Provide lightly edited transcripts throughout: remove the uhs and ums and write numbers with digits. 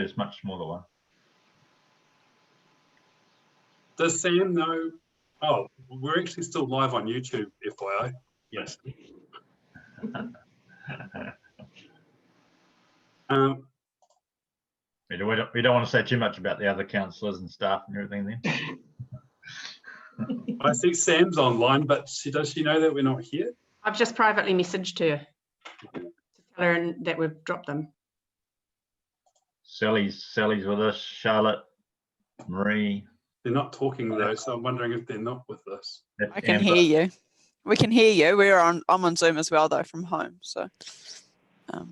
There's much smaller one. Does Sam know? Oh, we're actually still live on YouTube, FYI. Yes. We don't want to say too much about the other councillors and staff and everything then. I see Sam's online, but does she know that we're not here? I've just privately messaged her to tell her that we've dropped them. Sally's with us, Charlotte, Marie. They're not talking though, so I'm wondering if they're not with us. I can hear you. We can hear you. I'm on Zoom as well though from home, so I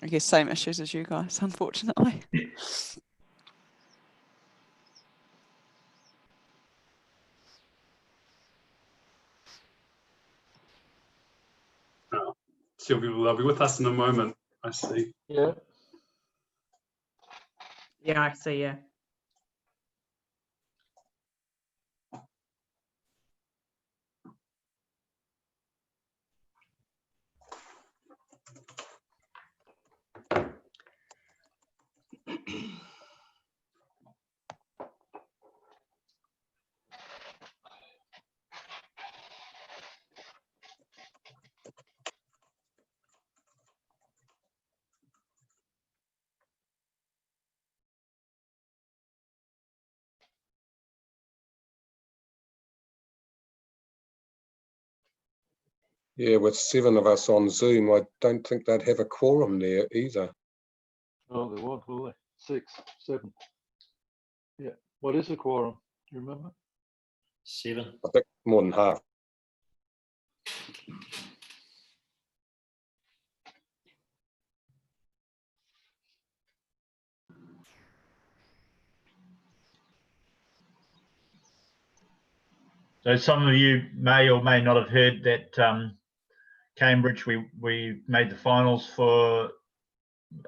guess same issues as you guys, unfortunately. Oh, they'll be with us in a moment. I see. Yeah. Yeah, I see. Yeah. Yeah, with 7 of us on Zoom, I don't think they'd have a quorum there either. Oh, there was, were they? 6, 7. Yeah. What is a quorum? Do you remember? 7. I think more than half. So some of you may or may not have heard that Cambridge, we made the finals for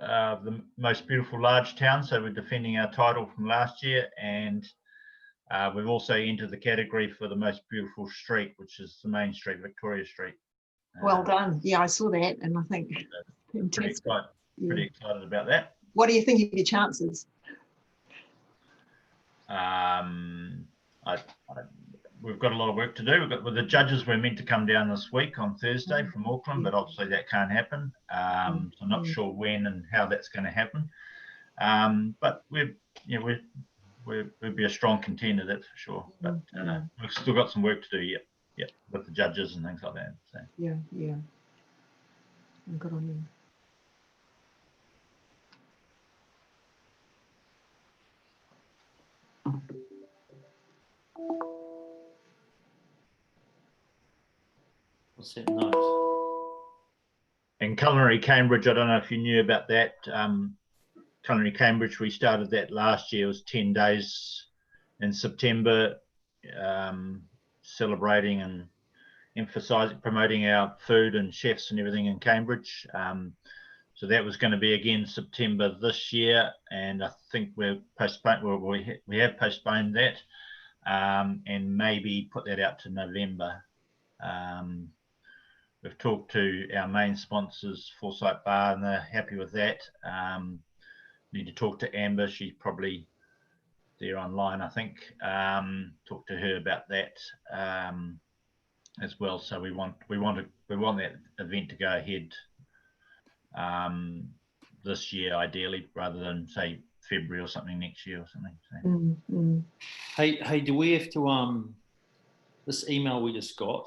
the most beautiful large town. So we're defending our title from last year, and we've also entered the category for the most beautiful street, which is the main street, Victoria Street. Well done. Yeah, I saw that, and I think pretty excited about that. What do you think of your chances? We've got a lot of work to do. We've got, with the judges, we're meant to come down this week on Thursday from Auckland, but obviously that can't happen. So I'm not sure when and how that's going to happen. But we'll be a strong contender, that's for sure. But we've still got some work to do yet. Yeah, with the judges and things like that. So. Yeah. Good on you. What's that note? And Culinary Cambridge, I don't know if you knew about that. Culinary Cambridge, we started that last year. It was 10 days in September, celebrating and emphasising, promoting our food and chefs and everything in Cambridge. So that was going to be again September this year, and I think we're postponed. We have postponed that, and maybe put that out to November. We've talked to our main sponsors, Foresight Bar, and they're happy with that. Need to talk to Amber. She's probably there online, I think. Talk to her about that as well. So we want that event to go ahead this year, ideally, rather than say February or something next year or something. So. Hey, do we have to this email we just got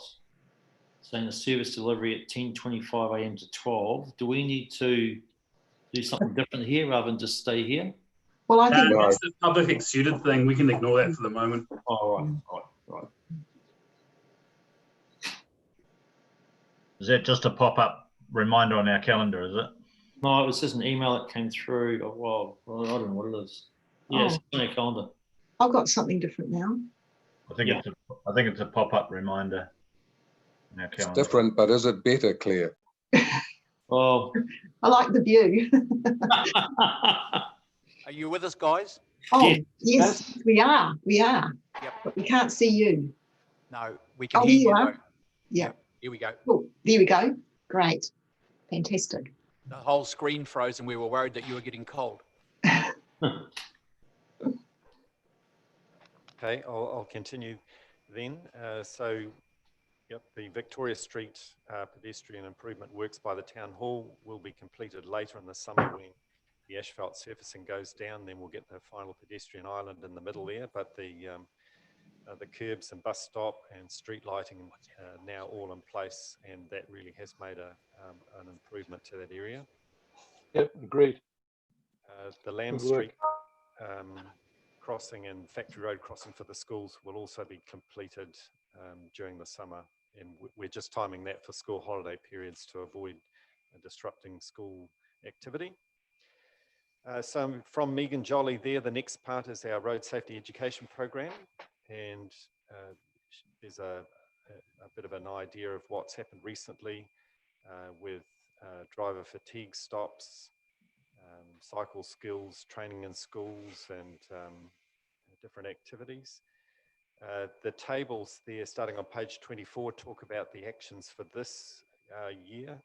saying the service delivery at 10:25 a.m. to 12? Do we need to do something different here rather than just stay here? Well, I think it's a public exuded thing. We can ignore that for the moment. Oh, right. Is that just a pop-up reminder on our calendar, is it? No, it was just an email that came through. Oh, well, I don't know what it is. Yeah, it's on our calendar. I've got something different now. I think it's a pop-up reminder on our calendar. It's different, but is it better, Claire? Oh, I like the view. Are you with us, guys? Oh, yes, we are. Yep. But we can't see you. No, we can Oh, hear here you. you are. Though. Yeah. Here we go. Oh, there we go. Great. Fantastic. The whole screen froze and we were worried that you were getting cold. Okay, I'll continue then. Yep, the Victoria Street pedestrian improvement works by the Town Hall will be completed later in the summer when the asphalt surfacing goes down. Then we'll get the final pedestrian island in the middle there. But the curbs and bus stop and street lighting now all in place, and that really has made an improvement to that area. Yep, agreed. The Lamb Good work. Street crossing and Factory Road crossing for the schools will also be completed during the summer, and we're just timing that for school holiday periods to avoid disrupting school activity. So from Megan Jolly there, the next part is our road safety education program, and there's a bit of an idea of what's happened recently with driver fatigue stops, cycle skills training in schools, and different activities. The tables there starting on page 24 talk about the actions for this year.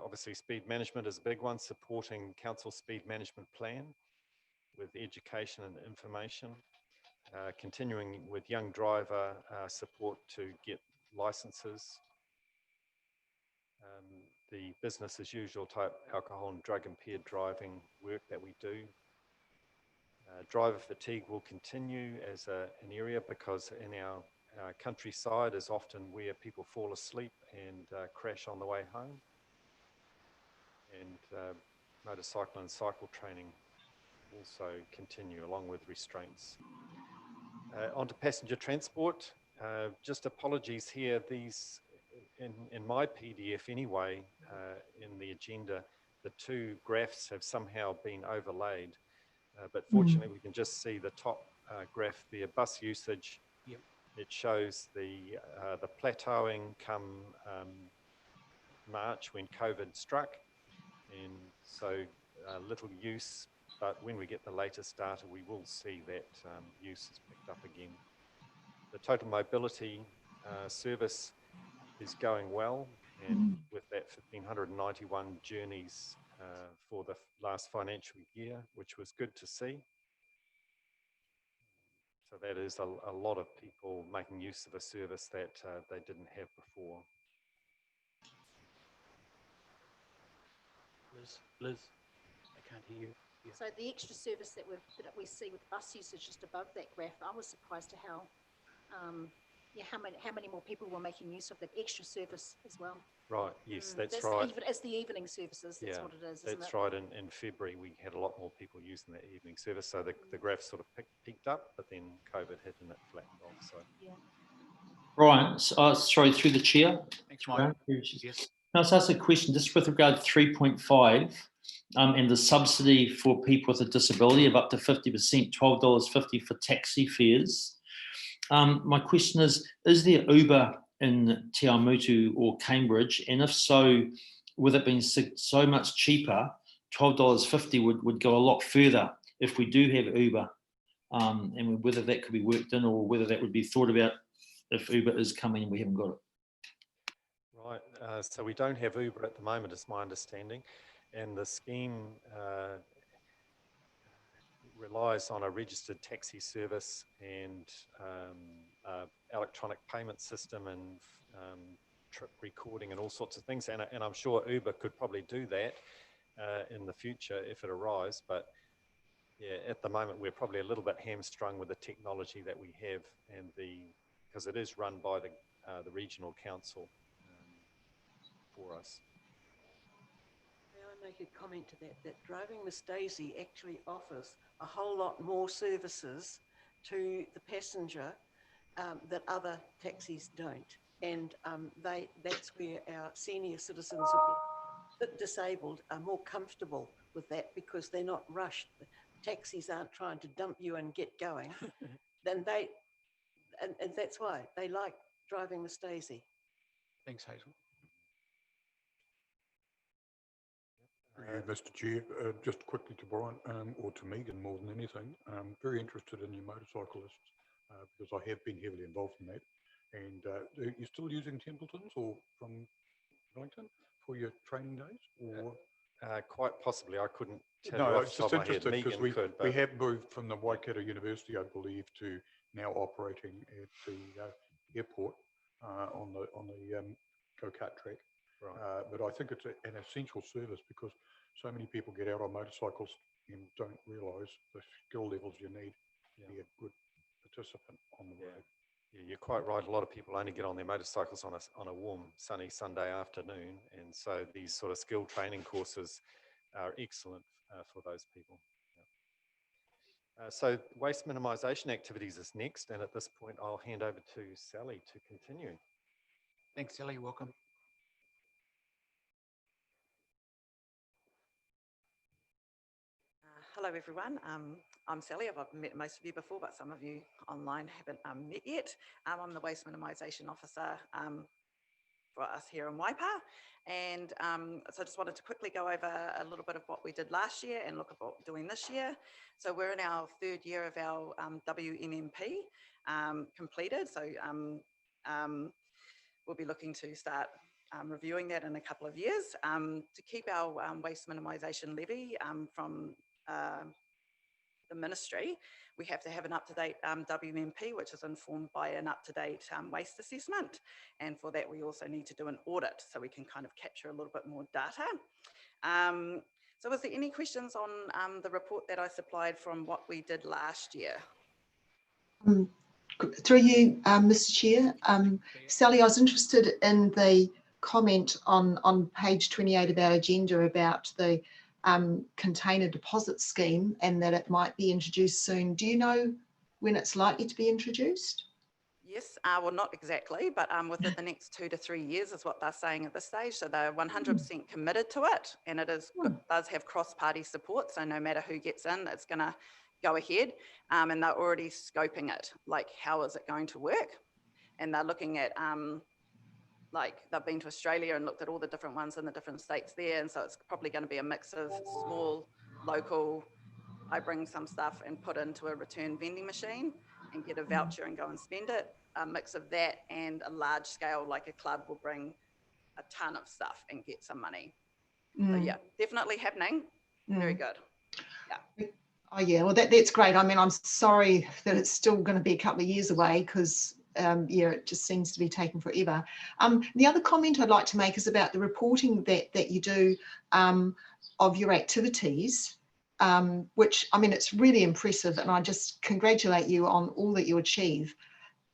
Obviously speed management is a big one, supporting council speed management plan with education and information, continuing with young driver support to get licenses, the business as usual type alcohol and drug impaired driving work that we do. Driver fatigue will continue as an area because in our countryside is often where people fall asleep and crash on the way home. And motorcycle and cycle training also continue along with restraints. Onto passenger transport. Just apologies here, these in my PDF anyway, in the agenda, the two graphs have somehow been overlaid. But fortunately, we can just see the top graph there, bus usage. Yep. It shows the plateauing come March when COVID struck. And so little use, but when we get the latest data, we will see that use has picked up again. The total mobility service is going well, and with that 1,591 journeys for the last financial year, which was good to see. So that is a lot of people making use of a service that they didn't have before. Liz, I can't hear you. Yeah. So the extra service that we see with bus usage just above that graph, I was surprised to how many more people were making use of that extra service as well. Right, yes, that's right. As the evening services, that's what it is, isn't that's it? right. In February, we had a lot more people using that evening service. So the graph sort of peaked up, but then COVID hit and it flattened off. So. Yeah. Brian, sorry, through the chair. Thanks, Mike. Yes. Can I just ask a question just with regard to 3.5 and the subsidy for people with a disability of up to 50%, $12.50 for taxi fares? My question is there Uber in Te Awamutu or Cambridge? And if so, with it being so much cheaper, $12.50 would go a lot further if we do have Uber, and whether that could be worked in or whether that would be thought about if Uber is coming and we haven't got it. Right, so we don't have Uber at the moment, is my understanding, and the scheme relies on a registered taxi service and electronic payment system and trip recording and all sorts of things. And I'm sure Uber could probably do that in the future if it arrives. But yeah, at the moment, we're probably a little bit hamstrung with the technology that we have and because it is run by the regional council for us. May I make a comment to that Driving Miss Daisy actually offers a whole lot more services to the passenger that other taxis don't. And that's where our senior citizens who are a bit disabled are more comfortable with that because they're not rushed. The taxis aren't trying to dump you and get going. And that's why they like Driving Miss Daisy. Thanks, Hazel. Mr. Chair, just quickly to Brian or to Megan more than anything, I'm very interested in your motorcyclists because I have been heavily involved in that. And are you still using Templetons or from Wellington for your training days? Or Quite possibly, I couldn't tell No, you I off was the top just of my head. interested because Megan could, we but have moved from the Waikato University, I believe, to now operating at the airport on the go-kart track. Right. But I think it's an essential service because so many people get out on motorcycles and don't realise the skill levels you need to be a good participant on the road. Yeah, you're quite right. A lot of people only get on their motorcycles on a warm, sunny Sunday afternoon, and so these sort of skill training courses are excellent for those people. So waste minimisation activities is next, and at this point, I'll hand over to Sally to continue. Thanks, Sally. Welcome. Hello everyone, I'm Sally. I've met most of you before, but some of you online haven't met yet. I'm the Waste Minimisation Officer for us here in Waipa. And so I just wanted to quickly go over a little bit of what we did last year and look at what we're doing this year. So we're in our third year of our WMMP completed. So we'll be looking to start reviewing that in a couple of years. To keep our waste minimisation levy from the ministry, we have to have an up-to-date WMP, which is informed by an up-to-date waste assessment. And for that, we also need to do an audit so we can kind of capture a little bit more data. So was there any questions on the report that I supplied from what we did last year? Through you, Mr. Chair. Sally, I was interested in the comment on page 28 of our agenda about the container deposit scheme and that it might be introduced soon. Do you know when it's likely to be introduced? Yes, well, not exactly, but within the next 2 to 3 years is what they're saying at this stage. So they're 100% committed to it, and it does have cross-party support. So no matter who gets in, it's going to go ahead. And they're already scoping it, like how is it going to work? And they're looking at like they've been to Australia and looked at all the different ones in the different states there. And so it's probably going to be a mix of small, local, I bring some stuff and put into a return vending machine and get a voucher and go and spend it. A mix of that and a large scale, like a club will bring a ton of stuff and get some money. So yeah, definitely happening. Very good. Yeah. Oh yeah, well that's great. I mean, I'm sorry that it's still going to be a couple of years away because yeah, it just seems to be taking forever. The other comment I'd like to make is about the reporting that you do of your activities, which, I mean, it's really impressive, and I just congratulate you on all that you achieve.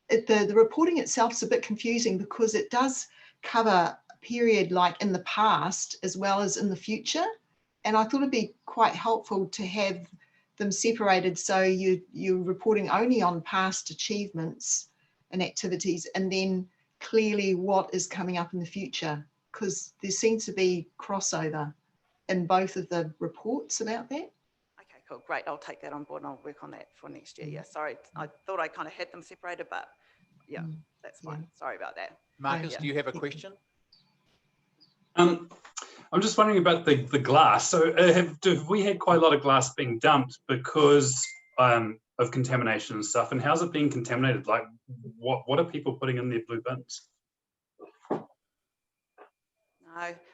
The reporting itself is a bit confusing because it does cover a period like in the past as well as in the future, and I thought it'd be quite helpful to have them separated so you're reporting only on past achievements and activities, and then clearly what is coming up in the future, because there seems to be crossover in both of the reports about that. Okay, cool, great. I'll take that on board and I'll work on that for next year. Yeah, sorry, I thought I kind of had them separated, but yeah, that's fine. Sorry about that. Marcus, do you have a question? I'm just wondering about the glass. So have we had quite a lot of glass being dumped because of contamination and stuff? And how's it being contaminated? Like, what are people putting in their blue bins? No,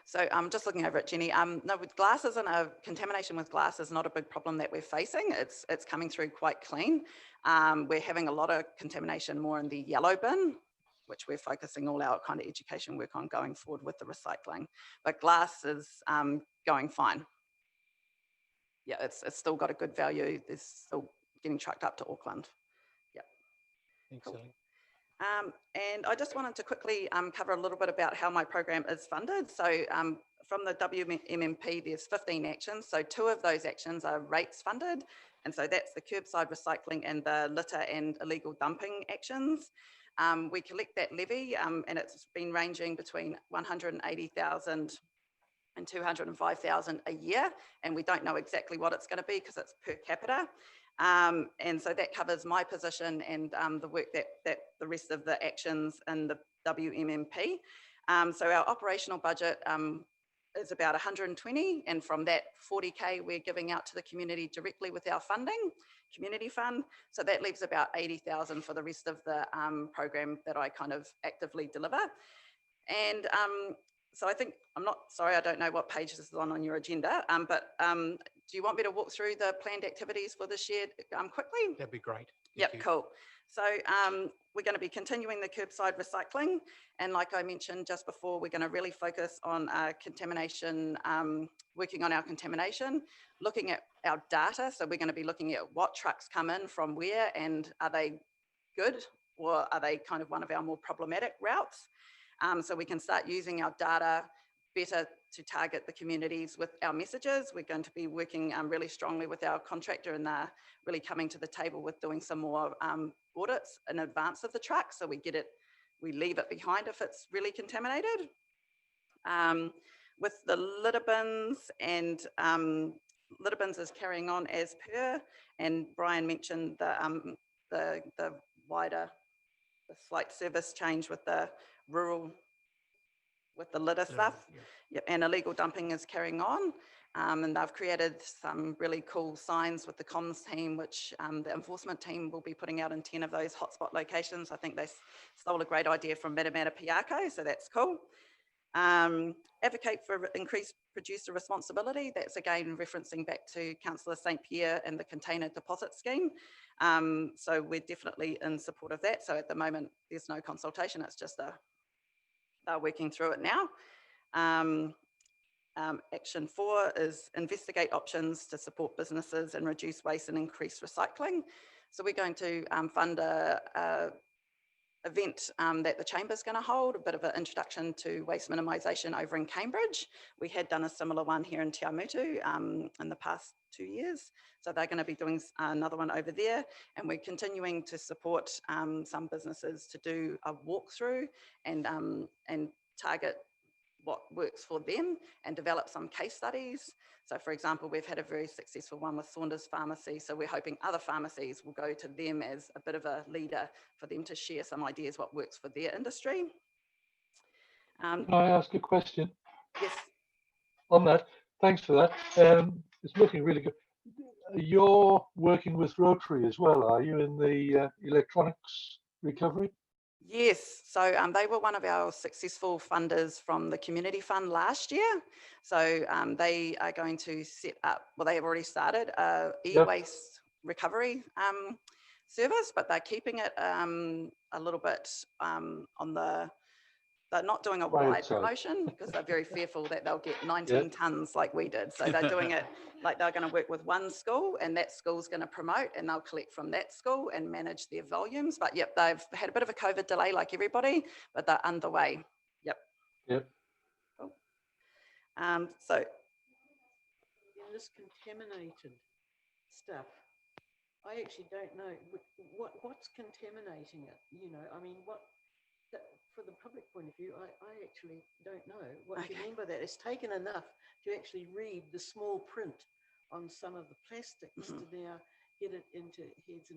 so I'm just looking over at Jenny. No, with glass isn't contamination with glass is not a big problem that we're facing. It's coming through quite clean. We're having a lot of contamination more in the yellow bin, which we're focusing all our kind of education work on going forward with the recycling. But glass is going fine. Yeah, it's still got a good value. It's still getting trucked up to Auckland. Yeah. Thanks, cool. Sally. And I just wanted to quickly cover a little bit about how my program is funded. So from the WMMP, there's 15 actions. So 2 of those actions are rates funded. And so that's the curbside recycling and the litter and illegal dumping actions. We collect that levy and it's been ranging between 180,000 and 205,000 a year. And we don't know exactly what it's going to be because it's per capita. And so that covers my position and the work that the rest of the actions in the WMMP. So our operational budget is about 120, and from that 40K we're giving out to the community directly with our funding, community fund. So that leaves about 80,000 for the rest of the program that I kind of actively deliver. And So I think, I'm not, sorry, I don't know what page this is on your agenda, but do you want me to walk through the planned activities for this year quickly? That'd be great. Yep, cool. So we're going to be continuing the curbside recycling. And like I mentioned just before, we're going to really focus on contamination, working on our contamination, looking at our data. So we're going to be looking at what trucks come in from where, and are they good, or are they kind of one of our more problematic routes? So we can start using our data better to target the communities with our messages. We're going to be working really strongly with our contractor, and they're really coming to the table with doing some more audits in advance of the truck. So we leave it behind if it's really contaminated. With the litter bins, and litter bins is carrying on as per, and Brian mentioned the slight service change with the rural, with the litter stuff. Yep, and illegal dumping is carrying on. And they've created some really cool signs with the comms team, which the enforcement team will be putting out in 10 of those hotspot locations. I think they stole a great idea from Mitamata Piako, so that's cool. Advocate for increased producer responsibility. That's again referencing back to Councillor St. Pierre and the container deposit scheme. So we're definitely in support of that. So at the moment, there's no consultation. It's just they're working through it now. Action 4 is investigate options to support businesses and reduce waste and increase recycling. So we're going to fund a event that the Chamber's going to hold, a bit of an introduction to waste minimisation over in Cambridge. We had done a similar one here in Te Amutu in the past 2 years. So they're going to be doing another one over there. And we're continuing to support some businesses to do a walkthrough and target what works for them and develop some case studies. So for example, we've had a very successful one with Saunders Pharmacy. So we're hoping other pharmacies will go to them as a bit of a leader for them to share some ideas what works for their industry. Can I ask a question? Yes. On that, thanks for that. It's looking really good. You're working with Rotary as well, are you, in the electronics recovery? Yes, so they were one of our successful funders from the Community Fund last year. So they are going to set up, well, they have already started a e-waste recovery service, but they're keeping it a little bit on the, they're not doing a wide promotion because they're very fearful that they'll get 19 tonnes like we did. So they're doing it like they're going to work with one school, and that school's going to promote, and they'll collect from that school and manage their volumes. But yep, they've had a bit of a COVID delay like everybody, but they're underway. Yep. Yep. Cool. So in this contaminated stuff, I actually don't know what's contaminating it. You know, I mean, for the public point of view, I actually don't know what you mean by that. It's taken enough to actually read the small print on some of the plastics to now get it into heads.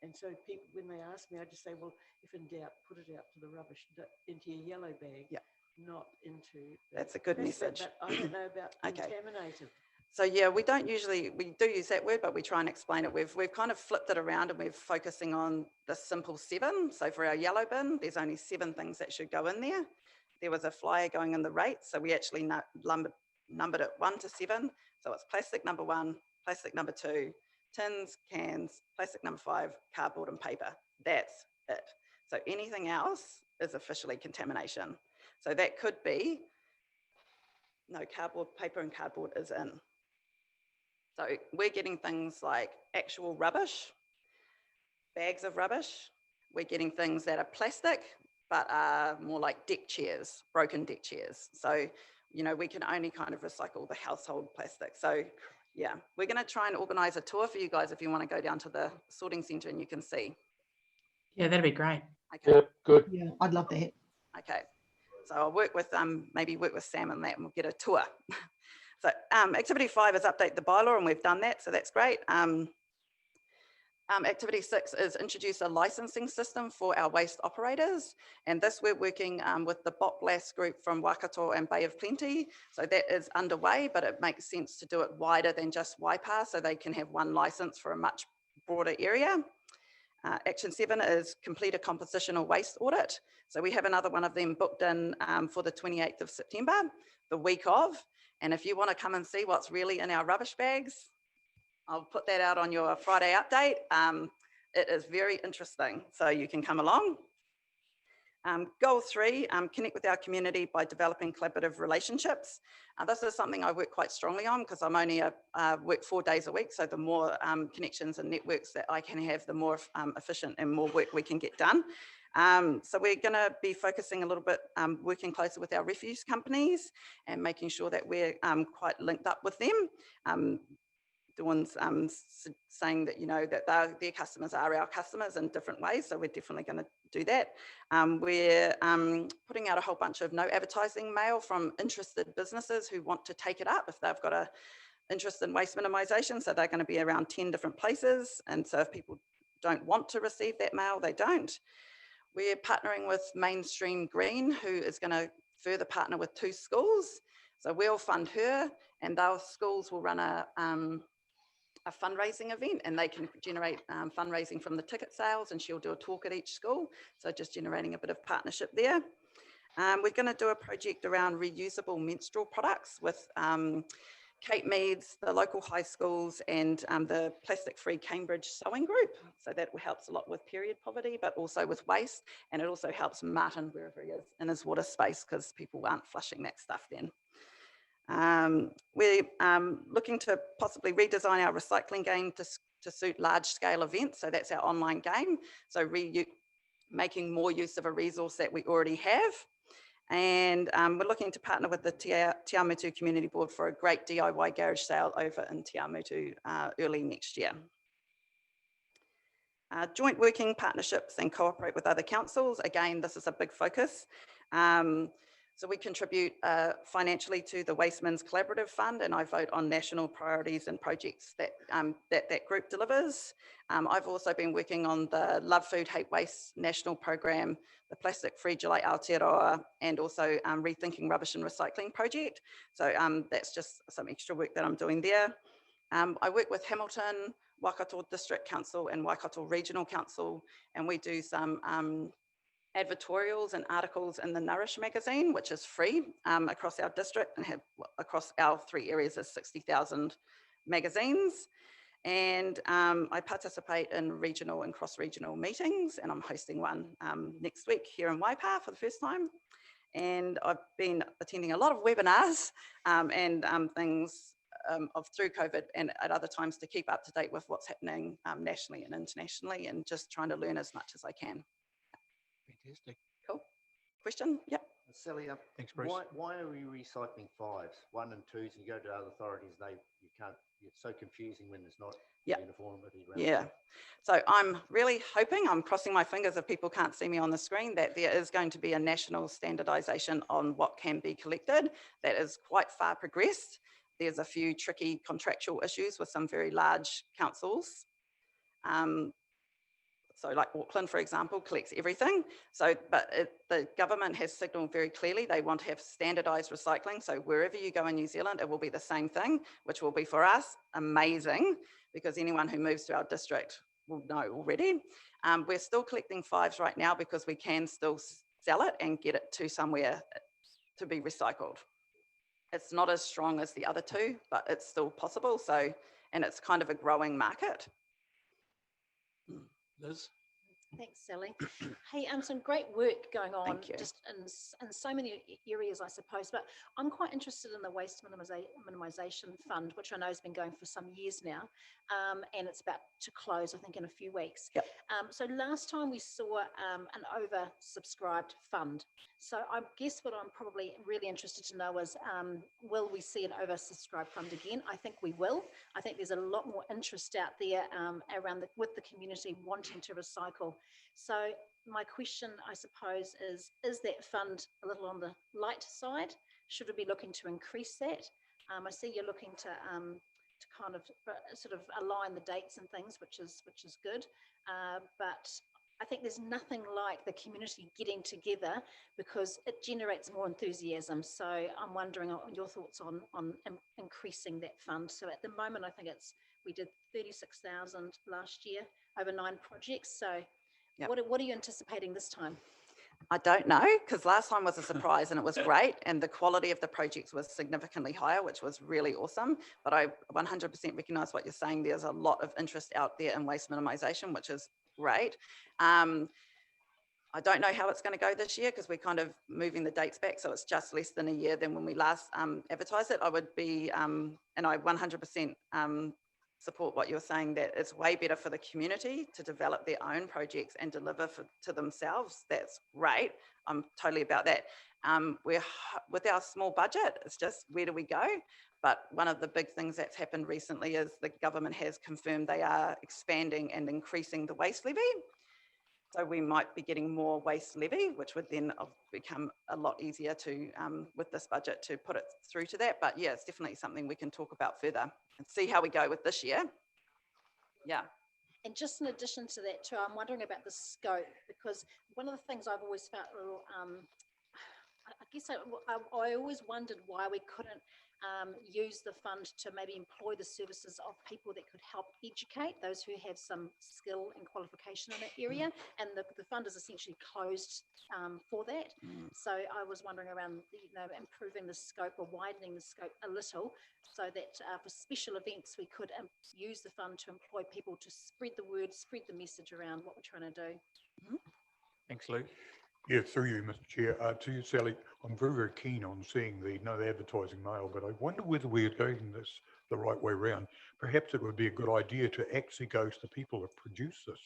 And so people, when they ask me, I just say, well, if in doubt, put it out to the rubbish, into your yellow bag, not into... That's a good message. But I don't know about contaminated. So yeah, we don't usually, we do use that word, but we try and explain it. We've kind of flipped it around, and we're focusing on the simple 7. So for our yellow bin, there's only 7 things that should go in there. There was a flyer going in the rates, so we actually numbered it 1 to 7. So it's plastic number 1, plastic number 2, tins, cans, plastic number 5, cardboard and paper. That's it. So anything else is officially contamination. So that could be, no, cardboard, paper and cardboard is in. So we're getting things like actual rubbish, bags of rubbish. We're getting things that are plastic, but are more like deck chairs, broken deck chairs. So, you know, we can only kind of recycle the household plastic. So yeah, we're going to try and organise a tour for you guys if you want to go down to the sorting centre and you can see. Yeah, that'd be great. Okay. Yeah, good. Yeah, I'd love that. Okay. So I'll work with maybe work with Sam on that, and we'll get a tour. So activity 5 is update the bylaw, and we've done that, so that's great. Activity 6 is introduce a licensing system for our waste operators, and this we're working with the BOPLAS group from Waikato and Bay of Plenty. So that is underway, but it makes sense to do it wider than just Waipa, so they can have one license for a much broader area. Action 7 is complete a compositional waste audit. So we have another one of them booked in for the 28th of September, the week of. And if you want to come and see what's really in our rubbish bags, I'll put that out on your Friday update. It is very interesting, so you can come along. Goal 3, connect with our community by developing collaborative relationships. This is something I work quite strongly on because I'm only work 4 days a week. So the more connections and networks that I can have, the more efficient and more work we can get done. So we're going to be focusing a little bit, working closer with our refuse companies and making sure that we're quite linked up with them. Dawn's saying that, you know, that their customers are our customers in different ways. So we're definitely going to do that. We're putting out a whole bunch of no advertising mail from interested businesses who want to take it up if they've got a interest in waste minimisation. So they're going to be around 10 different places. And so if people don't want to receive that mail, they don't. We're partnering with Mainstream Green, who is going to further partner with 2 schools. So we'll fund her, and those schools will run a fundraising event, and they can generate fundraising from the ticket sales, and she'll do a talk at each school. So just generating a bit of partnership there. We're going to do a project around reusable menstrual products with Kate Meads, the local high schools, and the Plastic Free Cambridge sewing group. So that helps a lot with period poverty, but also with waste. And it also helps Martin, wherever he is, in his water space, because people aren't flushing that stuff then. We're looking to possibly redesign our recycling game to suit large scale events. So that's our online game. So making more use of a resource that we already have. And we're looking to partner with the Te Awamutu Community Board for a great DIY garage sale over in Te Awamutu early next year. Joint working partnerships and cooperate with other councils. Again, this is a big focus. So we contribute financially to the Wasteman's Collaborative Fund, and I vote on national priorities and projects that that group delivers. I've also been working on the Love Food, Hate Waste national program, the Plastic Free July Aotearoa, and also Rethinking Rubbish and Recycling project. So that's just some extra work that I'm doing there. I work with Hamilton, Waikato District Council and Waikato Regional Council, and we do some advertorials and articles in the Nourish magazine, which is free across our district, and have across our 3 areas is 60,000 magazines. And I participate in regional and cross-regional meetings, and I'm hosting one next week here in Waipa for the first time. And I've been attending a lot of webinars and things through COVID and at other times to keep up to date with what's happening nationally and internationally, and just trying to learn as much as I can. Fantastic. Cool. Question? Yep. Sally, Thanks, Bruce. why are we recycling 5s, 1 and 2s, and you go to other authorities, you can't, it's so confusing when there's not uniformity around. Yeah. So I'm really hoping, I'm crossing my fingers if people can't see me on the screen, that there is going to be a national standardisation on what can be collected. That is quite far progressed. There's a few tricky contractual issues with some very large councils. So like Auckland, for example, collects everything. So, but the government has signalled very clearly they want to have standardised recycling. So wherever you go in New Zealand, it will be the same thing, which will be for us amazing, because anyone who moves to our district will know already. We're still collecting 5s right now because we can still sell it and get it to somewhere to be recycled. It's not as strong as the other 2, but it's still possible. So, and it's kind of a growing market. Liz? Thanks, Sally. Hey, some great work going on Thank you. just in so many areas, I suppose, but I'm quite interested in the Waste Minimisation Fund, which I know has been going for some years now, and it's about to close, I think, in a few weeks. Yep. So last time we saw an oversubscribed fund. So I guess what I'm probably really interested to know is, will we see an oversubscribed fund again? I think we will. I think there's a lot more interest out there around with the community wanting to recycle. So my question, I suppose, is that fund a little on the light side? Should we be looking to increase that? I see you're looking to kind of sort of align the dates and things, which is good. But I think there's nothing like the community getting together, because it generates more enthusiasm. So I'm wondering your thoughts on increasing that fund. So at the moment, I think We did 36,000 last year over 9 projects. So Yep. what are you anticipating this time? I don't know, because last time was a surprise and it was great, and the quality of the projects was significantly higher, which was really awesome. But I 100% recognise what you're saying. There's a lot of interest out there in waste minimisation, which is great. I don't know how it's going to go this year because we're kind of moving the dates back, so it's just less than a year than when we last advertised it. I would be, and I 100% support what you're saying, that it's way better for the community to develop their own projects and deliver to themselves. That's great. I'm totally about that. With our small budget, it's just where do we go? But one of the big things that's happened recently is the government has confirmed they are expanding and increasing the waste levy. So we might be getting more waste levy, which would then become a lot easier to, with this budget, to put it through to that. But yeah, it's definitely something we can talk about further and see how we go with this year. Yeah. And just in addition to that too, I'm wondering about the scope, because one of the things I've always felt a little, I guess I always wondered why we couldn't use the fund to maybe employ the services of people that could help educate those who have some skill and qualification in that area. And the fund is essentially closed for that. So I was wondering around, improving the scope or widening the scope a little, so that for special events we could use the fund to employ people to spread the word, spread the message around what we're trying to do. Thanks, Lou. Yeah, through you, Mr. Chair. To you, Sally, I'm very, very keen on seeing the no advertising mail, but I wonder whether we're going this the right way around. Perhaps it would be a good idea to actually go to the people that produce this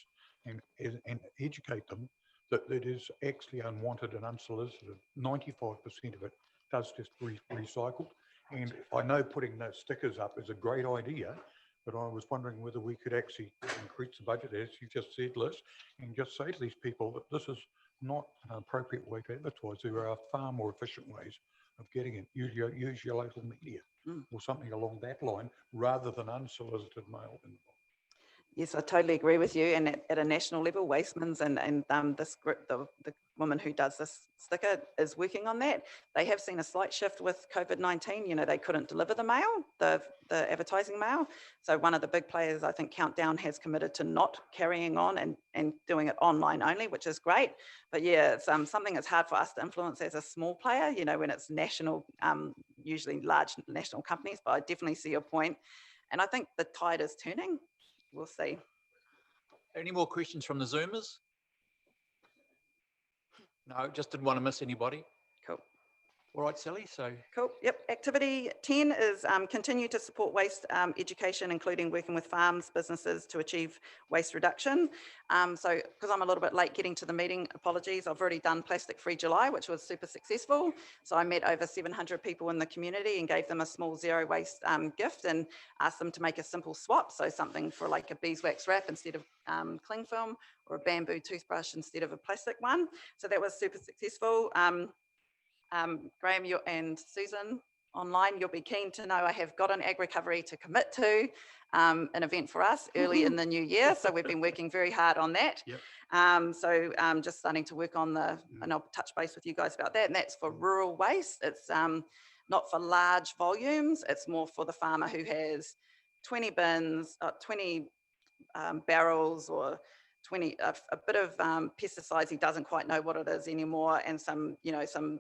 and educate them that it is actually unwanted and unsolicited. 95% of it does just recycled. And I know putting those stickers up is a great idea, but I was wondering whether we could actually increase the budget, as you just said, Liz, and just say to these people that this is not an appropriate way to advertise. There are far more efficient ways of getting it. Use your local media or something along that line, rather than unsolicited mail. Yes, I totally agree with you. And at a national level, Wastemans and this group, the woman who does this sticker is working on that. They have seen a slight shift with COVID-19. They couldn't deliver the mail, the advertising mail. So one of the big players, I think Countdown, has committed to not carrying on and doing it online only, which is great. But yeah, it's something that's hard for us to influence as a small player, when it's national, usually large national companies. But I definitely see your point. And I think the tide is turning. We'll see. Any more questions from the Zoomers? No, just didn't want to miss anybody. Cool. All right, Sally, so. Cool, yep. Activity 10 is continue to support waste education, including working with farms, businesses to achieve waste reduction. So, because I'm a little bit late getting to the meeting, apologies, I've already done Plastic Free July, which was super successful. So I met over 700 people in the community and gave them a small zero waste gift and asked them to make a simple swap. So something for like a beeswax wrap instead of cling film, or a bamboo toothbrush instead of a plastic one. So that was super successful. Graham and Susan online, you'll be keen to know I have got an ag recovery to commit to, an event for us early in the new year. So we've been working very hard on that. Yep. So just starting to work on and I'll touch base with you guys about that. And that's for rural waste. It's not for large volumes. It's more for the farmer who has 20 bins, 20 barrels, or a bit of pesticides he doesn't quite know what it is anymore, and some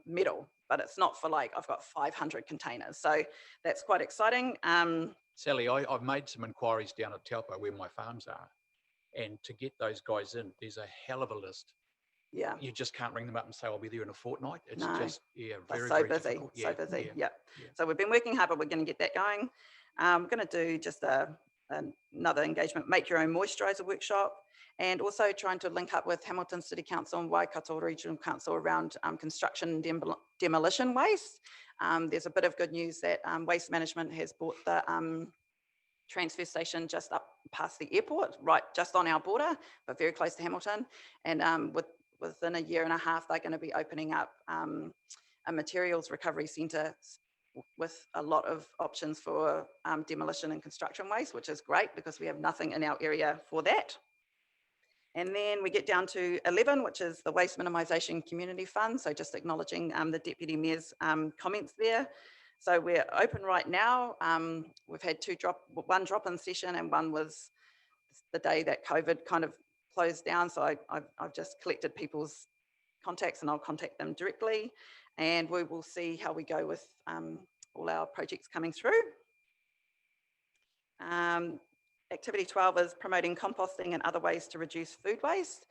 metal, but it's not for like I've got 500 containers. So that's quite exciting. Sally, I've made some inquiries down at Taupo where my farms are, and to get those guys in, there's a hell of a list. Yeah. You just can't ring them up and say I'll be there in a forthernight. It's just very, so very busy, difficult. so busy. Yeah. So we've been working hard, but we're going to get that going. We're going to do just another engagement, make your own moisturiser workshop, and also trying to link up with Hamilton City Council and Waikato Regional Council around construction and demolition waste. There's a bit of good news that Waste Management has bought the transfer station just up past the airport, right just on our border, but very close to Hamilton. And within a year and a half, they're going to be opening up a materials recovery centre with a lot of options for demolition and construction waste, which is great because we have nothing in our area for that. And then we get down to 11, which is the Waste Minimisation Community Fund. So just acknowledging the Deputy Mayor's comments there. So we're open right now. We've had one drop-in session, and one was the day that COVID kind of closed down. So I've just collected people's contacts, and I'll contact them directly, and we will see how we go with all our projects coming through. Activity 12 is promoting composting and other ways to reduce food waste.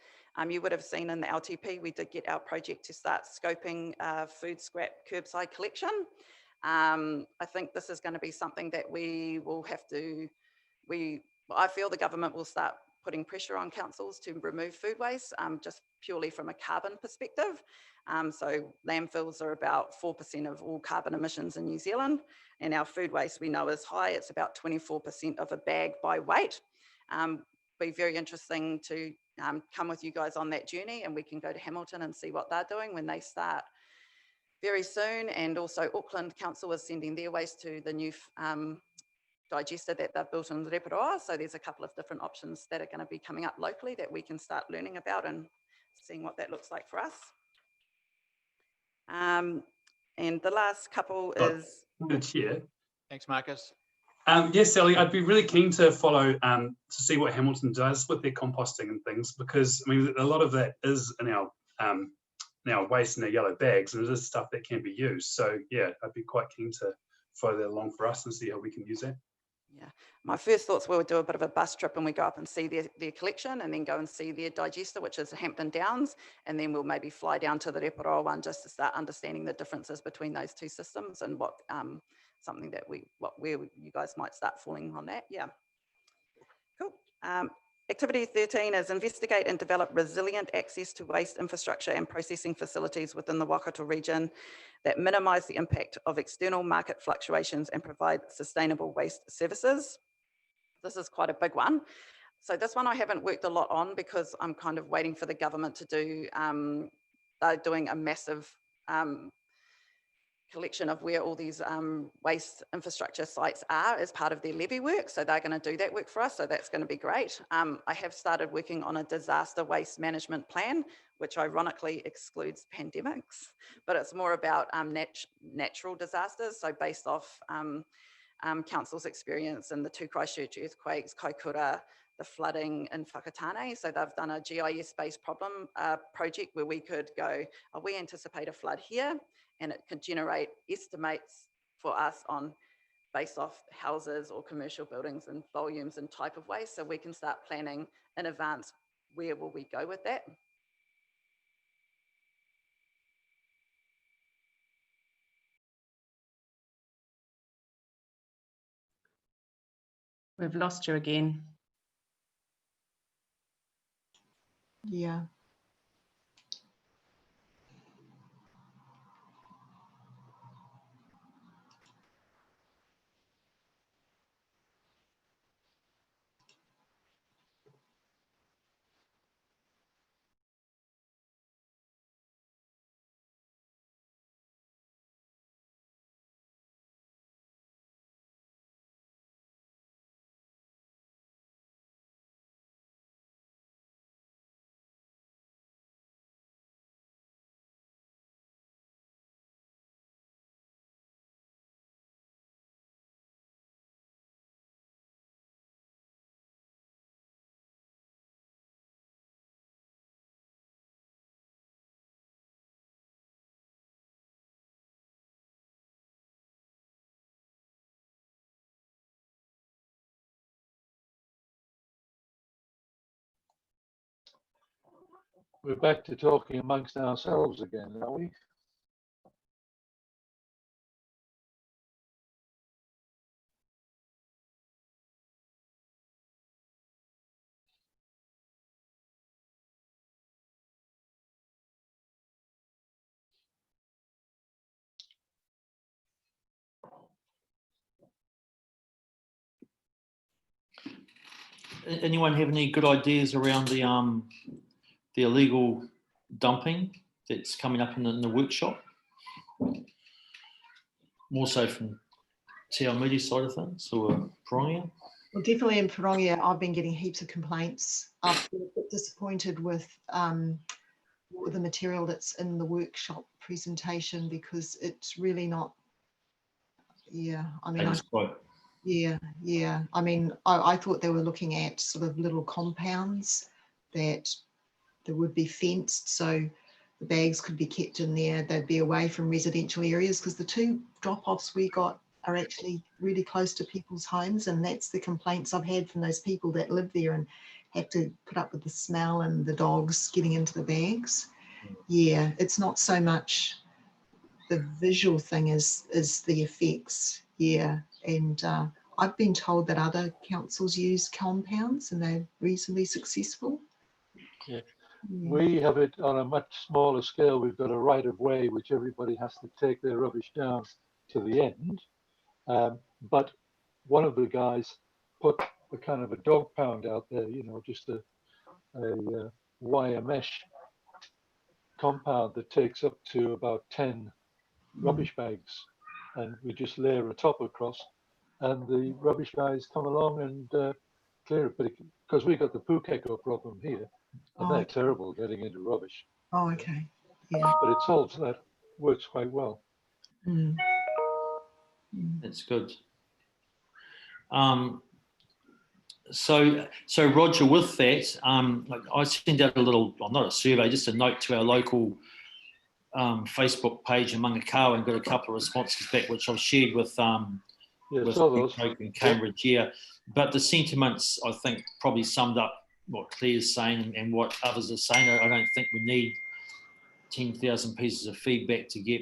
You would have seen in the LTP, we did get our project to start scoping food scrap curbside collection. I think this is going to be something that we will have to, I feel the government will start putting pressure on councils to remove food waste, just purely from a carbon perspective. So landfills are about 4% of all carbon emissions in New Zealand, and our food waste we know is high. It's about 24% of a bag by weight. Be very interesting to come with you guys on that journey, and we can go to Hamilton and see what they're doing when they start very soon. And also Auckland Council is sending their waste to the new digester that they've built in Reparoa. So there's a couple of different options that are going to be coming up locally that we can start learning about and seeing what that looks like for us. And the last couple is... The chair. Thanks, Marcus. Yes, Sally, I'd be really keen to follow to see what Hamilton does with their composting and things, because I mean a lot of that is in our waste in our yellow bags, and it is stuff that can be used. So yeah, I'd be quite keen to follow that along for us and see how we can use that. Yeah, my first thoughts were we'll do a bit of a bus trip, and we go up and see their collection, and then go and see their digester, which is Hampton Downs, and then we'll maybe fly down to the Reparoa one just to start understanding the differences between those two systems, and what something that where you guys might start falling on that. Yeah, cool. Activity 13 is investigate and develop resilient access to waste infrastructure and processing facilities within the Waikato region that minimise the impact of external market fluctuations and provide sustainable waste services. This is quite a big one. So this one I haven't worked a lot on because I'm kind of waiting for the government to do, they're doing a massive collection of where all these waste infrastructure sites are as part of their levy work. So they're going to do that work for us. So that's going to be great. I have started working on a disaster waste management plan, which ironically excludes pandemics, but it's more about natural disasters. So based off council's experience in the 2 Christchurch earthquakes, Kaikoura, the flooding in Whakatane. So they've done a GIS-based problem project where we could go, oh, we anticipate a flood here, and it could generate estimates for us on based off houses or commercial buildings and volumes and type of waste. So we can start planning in advance, where will we go with that? We've lost you again. Yeah. We're back to talking amongst ourselves again, are we? Anyone have any good ideas around the illegal dumping that's coming up in the workshop? More so from Te Aomiri side of things, or Pirongia? Well, definitely in Pirongia, I've been getting heaps of complaints. I've been a bit disappointed with the material that's in the workshop presentation, because it's really not Yeah, I mean, Status quo. yeah. I mean, I thought they were looking at sort of little compounds that would be fenced, so the bags could be kept in there. They'd be away from residential areas, because the 2 drop-offs we got are actually really close to people's homes, and that's the complaints I've had from those people that live there and have to put up with the smell and the dogs getting into the bags. Yeah, it's not so much the visual thing as the effects. Yeah, and I've been told that other councils use compounds and they're reasonably successful. Yeah. We have it on a much smaller scale. We've got a right of way which everybody has to take their rubbish down to the end. But one of the guys put a kind of a dog pound out there, you know, just a wire mesh compound that takes up to about 10 rubbish bags, and we just layer a top across, and the rubbish guys come along and clear it. But because we got the Pukeko problem here, and they're terrible getting into rubbish. Oh, okay. Yeah. But it solves that, works quite well. That's good. So Roger, with that, like I sent out a little, well, not a survey, just a note to our local Facebook page in Mangakawa, and got a couple of responses back, which I've shared with Cambridge. Yeah, but the sentiments, I think, probably summed up what Claire's saying and what others are saying. I don't think we need 10,000 pieces of feedback to get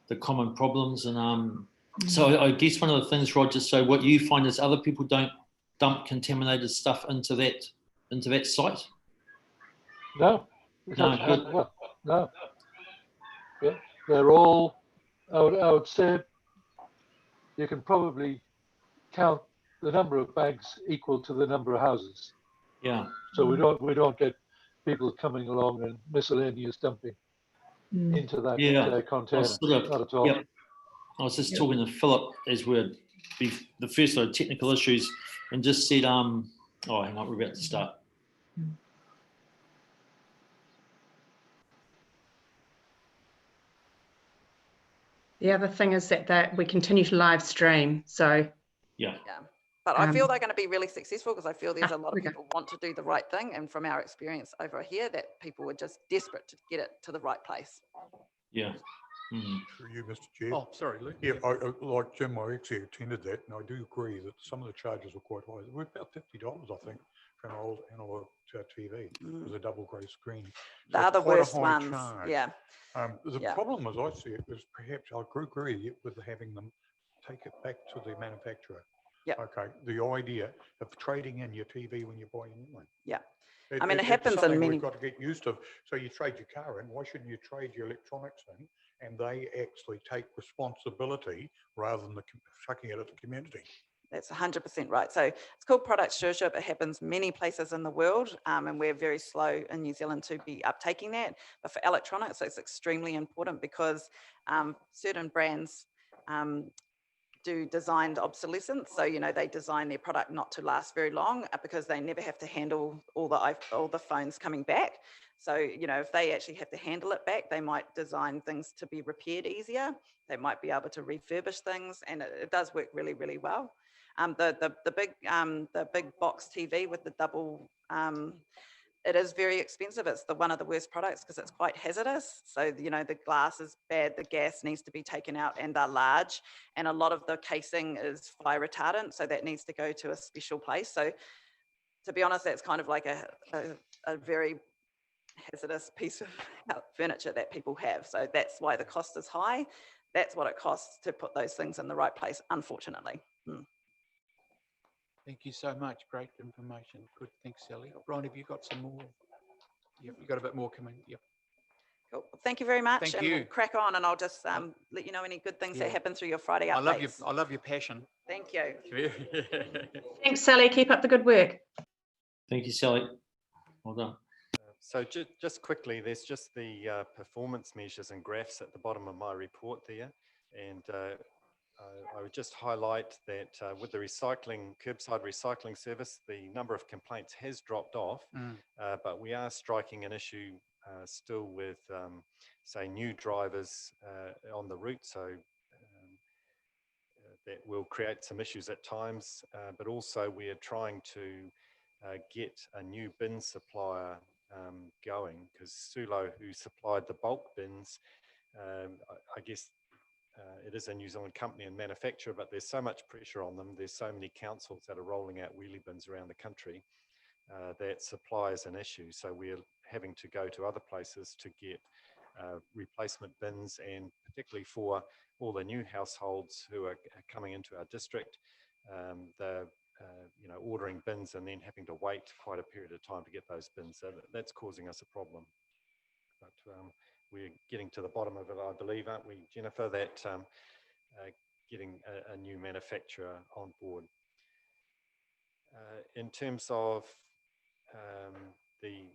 the common problems. And so I guess one of the things, Roger, so what you find is other people don't dump contaminated stuff into that site? No. No. Yeah, they're all, I would say you can probably count the number of bags equal to the number of houses. Yeah. So we don't get people coming along and miscellaneous dumping into that container. Not at all. Yep. I was just talking to Philip as we're the first sort of technical issues, and just said, oh, hang on, we're about to start. The other thing is that we continue to live stream. So yeah. But I feel they're going to be really successful, because I feel there's a lot of people want to do the right thing. And from our experience over here, that people were just desperate to get it to the right place. Yeah. Through you, Mr. Chair. Oh, sorry, Luke. Yeah, like Jim, I actually attended that, and I do agree that some of the charges were quite high. They were about $50, I think, for an old analog TV with a double grey screen. So They're the worst ones. Charge. Yeah. The problem, as I see it, is perhaps I agree with having them take it back to the manufacturer. Yeah. Okay. The idea of trading in your TV when you buy a new one. Yeah. I mean, it happens in many. We've got to get used to. So you trade your car in. Why shouldn't you trade your electronics in? And they actually take responsibility rather than chucking it at the community. That's 100% right. So it's called product stewardship. It happens many places in the world, and we're very slow in New Zealand to be uptaking that. But for electronics, it's extremely important, because certain brands do designed obsolescence. So, you know, they design their product not to last very long, because they never have to handle all the phones coming back. So, you know, if they actually have to handle it back, they might design things to be repaired easier. They might be able to refurbish things, and it does work really, really well. The big box TV with the double, it is very expensive. It's one of the worst products, because it's quite hazardous. So, you know, the glass is bad, the gas needs to be taken out, and they're large. And a lot of the casing is fire retardant, so that needs to go to a special place. So to be honest, that's kind of like a very hazardous piece of furniture that people have. So that's why the cost is high. That's what it costs to put those things in the right place, unfortunately. Thank you so much. Great information. Good. Thanks, Sally. Brian, have you got some more? Yep, you got a bit more coming. Yep. Cool. Thank you very much. Thank and you. We'll crack on, and I'll just let you know any good things that happen through your Friday updates. I love your passion. Thank you. Thanks, Sally. Keep up the good work. Thank you, Sally. Well done. So just quickly, there's just the performance measures and graphs at the bottom of my report there. And I would just highlight that with the curbside recycling service, the number of complaints has dropped off, but we are striking an issue still with, say, new drivers on the route. So that will create some issues at times, but also we are trying to get a new bin supplier going, because Sulo, who supplied the bulk bins, I guess it is a New Zealand company and manufacturer, but there's so much pressure on them. There's so many councils that are rolling out wheelie bins around the country that supply is an issue. So we're having to go to other places to get replacement bins, and particularly for all the new households who are coming into our district, they're ordering bins and then having to wait quite a period of time to get those bins. So that's causing us a problem. But we're getting to the bottom of it, I believe, aren't we, Jennifer, that getting a new manufacturer on board. In terms of the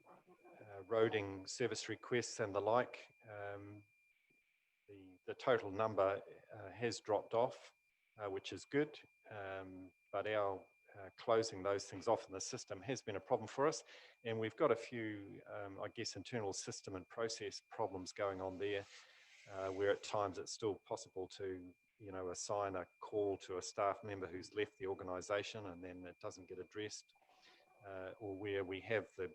roading service requests and the like, the total number has dropped off, which is good, but our closing those things off in the system has been a problem for us, and we've got a few, I guess, internal system and process problems going on there, where at times it's still possible to, assign a call to a staff member who's left the organisation and then it doesn't get addressed, or where we have the,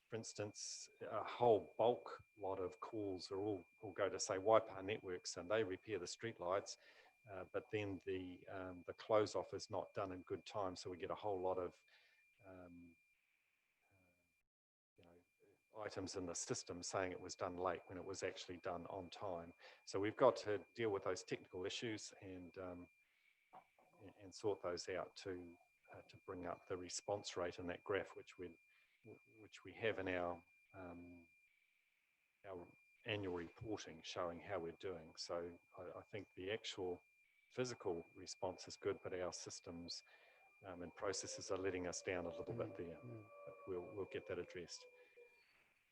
for instance, a whole bulk lot of calls are all go to, say, Waipa Networks, and they repair the street lights. But then the close off is not done in good time, so we get a whole lot of items in the system saying it was done late when it was actually done on time. So we've got to deal with those technical issues and sort those out to bring up the response rate in that graph, which we have in our annual reporting showing how we're doing. So I think the actual physical response is good, but our systems and processes are letting us down a little bit there. But we'll get that addressed.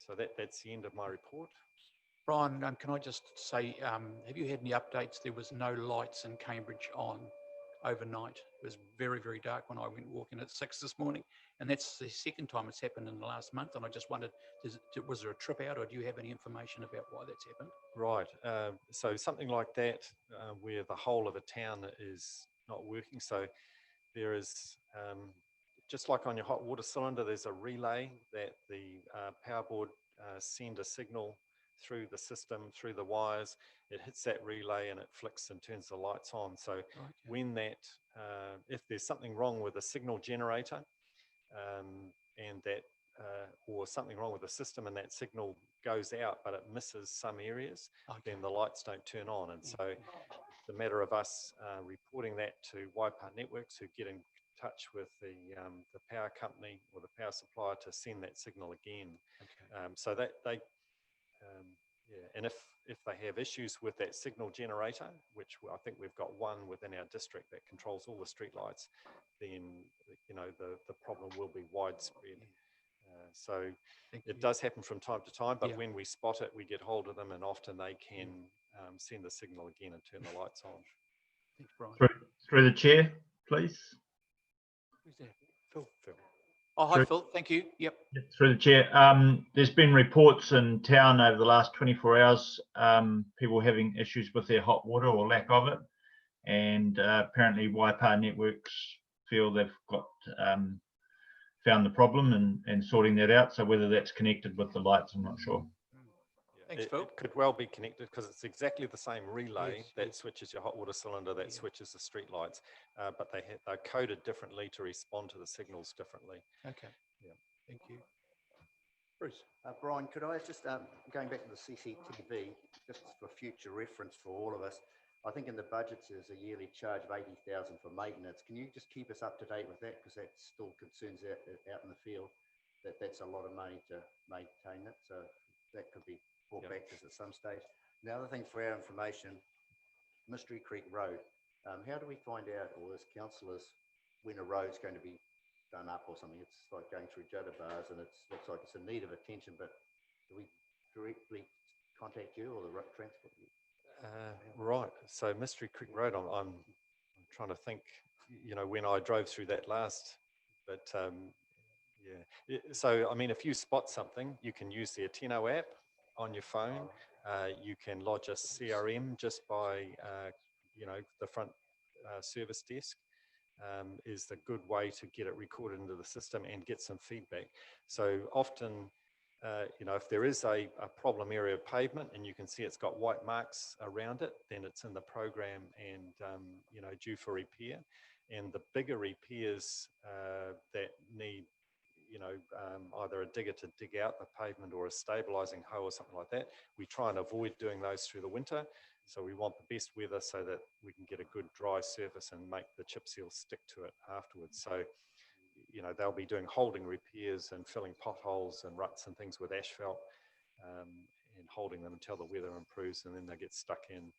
So that's the end of my report. Brian, can I just say, have you had any updates? There was no lights in Cambridge on overnight. It was very, very dark when I went walking at 6 this morning, and that's the second time it's happened in the last month. And I just wondered, was there a trip out, or do you have any information about why that's happened? Right. So something like that, where the whole of a town is not working. So there is, just like on your hot water cylinder, there's a relay that the power board send a signal through the system, through the wires. It hits that relay and it flicks and turns the lights on. So when that, if there's something wrong with the signal generator, and that, or something wrong with the system and that signal goes out, but it misses some areas, then the lights don't turn on. And so it's a matter of us reporting that to Waipa Networks, who get in touch with the power company or the power supplier to send that signal again. So that they, and if they have issues with that signal generator, which I think we've got one within our district that controls all the street lights, then the problem will be widespread. So it does happen from time to time, but when we spot it, we get hold of them, and often they can send the signal again and turn the lights on. Thanks, Brian. Through the chair, please. Who's that? Phil. Oh, hi, Phil. Thank you. Yep. Through the chair. There's been reports in town over the last 24 hours, people having issues with their hot water or lack of it. And apparently Waipa Networks feel they've got found the problem and sorting that out. So whether that's connected with the lights, I'm not sure. Thanks, Phil. It could well be connected, because it's exactly the same relay that switches your hot water cylinder, that switches the street lights, but they're coded differently to respond to the signals differently. Okay. Yeah. Thank you. Bruce. Brian, could I just, going back to the CCTV, just for future reference for all of us, I think in the budgets there's a yearly charge of 80,000 for maintenance. Can you just keep us up to date with that? Because that still concerns out in the field, that's a lot of money to maintain it. So that could be brought back to us at some stage. The other thing for our information, Mystery Creek Road, how do we find out, or as councillors, when a road's going to be done up or something? It's like going through Jota bars and it looks like it's in need of attention, but do we directly contact you or the transport? Right. So Mystery Creek Road, I'm trying to think, when I drove through that last, but yeah. So, I mean, if you spot something, you can use the Ateno app on your phone. You can lodge a CRM just by, the front service desk is the good way to get it recorded into the system and get some feedback. So often, you know, if there is a problem area of pavement and you can see it's got white marks around it, then it's in the program and, you know, due for repair. And the bigger repairs that need, you know, either a digger to dig out the pavement or a stabilizing hoe or something like that, we try and avoid doing those through the winter. So we want the best weather so that we can get a good dry surface and make the chip seal stick to it afterwards. So, you know, they'll be doing holding repairs and filling potholes and ruts and things with asphalt and holding them until the weather improves, and then they get stuck in